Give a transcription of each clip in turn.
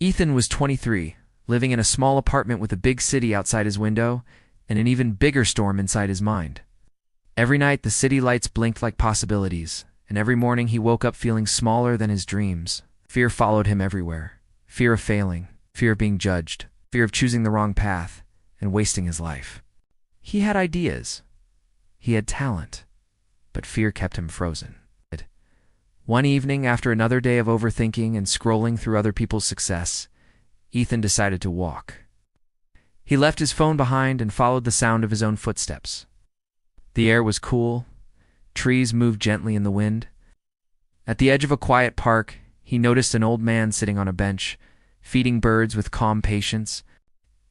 Ethan was 23, living in a small apartment with a big city outside his window and an even bigger storm inside his mind. Every night the city lights blinked like possibilities, and every morning he woke up feeling smaller than his dreams. Fear followed him everywhere. Fear of failing, fear of being judged, fear of choosing the wrong path and wasting his life. He had ideas. He had talent, but fear kept him frozen. One evening, after another day of overthinking and scrolling through other people's success, Ethan decided to walk. He left his phone behind and followed the sound of his own footsteps. The air was cool. Trees moved gently in the wind. At the edge of a quiet park, he noticed an old man sitting on a bench, feeding birds with calm patience.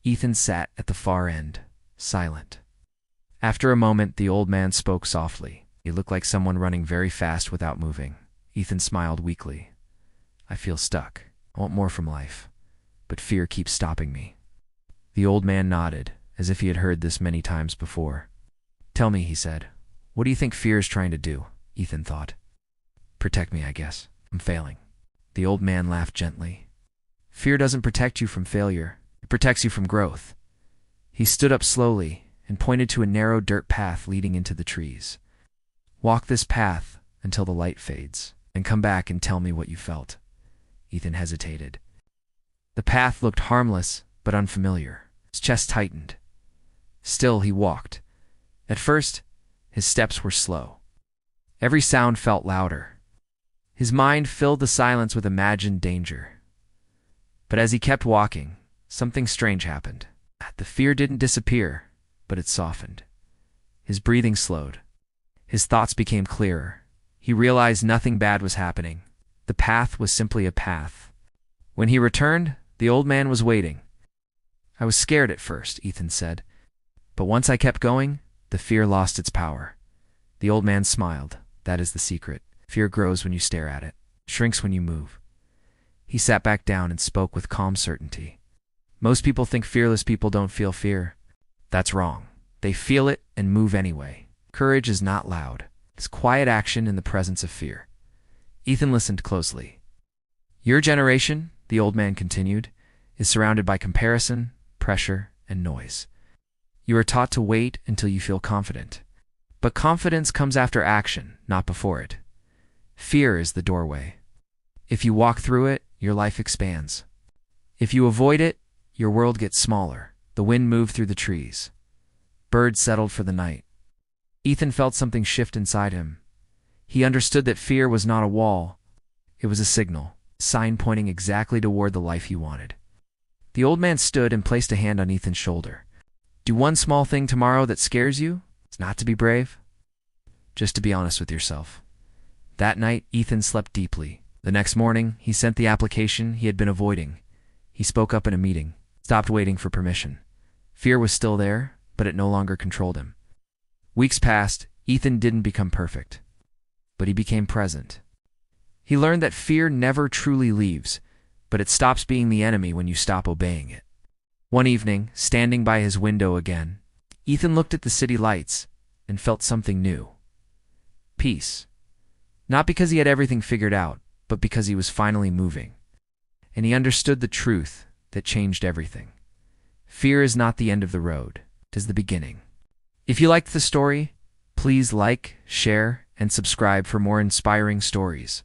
Ethan sat at the far end, silent. After a moment, the old man spoke softly. He looked like someone running very fast without moving. Ethan smiled weakly. "I feel stuck. I want more from life, but fear keeps stopping me." The old man nodded, as if he had heard this many times before. "Tell me," he said, "what do you think fear is trying to do?" Ethan thought. "Protect me, I guess. I'm failing." The old man laughed gently. "Fear doesn't protect you from failure. It protects you from growth." He stood up slowly and pointed to a narrow dirt path leading into the trees. "Walk this path until the light fades, and come back and tell me what you felt." Ethan hesitated. The path looked harmless but unfamiliar. His chest tightened. Still, he walked. At first, his steps were slow. Every sound felt louder. His mind filled the silence with imagined danger. But as he kept walking, something strange happened. The fear didn't disappear, but it softened. His breathing slowed. His thoughts became clearer. He realized nothing bad was happening. The path was simply a path. When he returned, the old man was waiting. "I was scared at first," Ethan said. "But once I kept going, the fear lost its power." The old man smiled. "That is the secret. Fear grows when you stare at it, shrinks when you move." He sat back down and spoke with calm certainty. "Most people think fearless people don't feel fear. That's wrong. They feel it and move anyway. Courage is not loud. It's quiet action in the presence of fear." Ethan listened closely. "Your generation," the old man continued, "is surrounded by comparison, pressure, and noise. You are taught to wait until you feel confident. But confidence comes after action, not before it. Fear is the doorway. If you walk through it, your life expands. If you avoid it, your world gets smaller." The wind moved through the trees. Birds settled for the night. Ethan felt something shift inside him. He understood that fear was not a wall. It was a signal, a sign pointing exactly toward the life he wanted. The old man stood and placed a hand on Ethan's shoulder. "Do one small thing tomorrow that scares you. It's not to be brave, just to be honest with yourself." That night, Ethan slept deeply. The next morning, he sent the application he had been avoiding. He spoke up in a meeting, stopped waiting for permission. Fear was still there, but it no longer controlled him. Weeks passed. Ethan didn't become perfect, but he became present. He learned that fear never truly leaves, but it stops being the enemy when you stop obeying it. One evening, standing by his window again, Ethan looked at the city lights and felt something new. Peace. Not because he had everything figured out, but because he was finally moving. And he understood the truth that changed everything. Fear is not the end of the road. It is the beginning. If you liked the story, please like, share, and subscribe for more inspiring stories.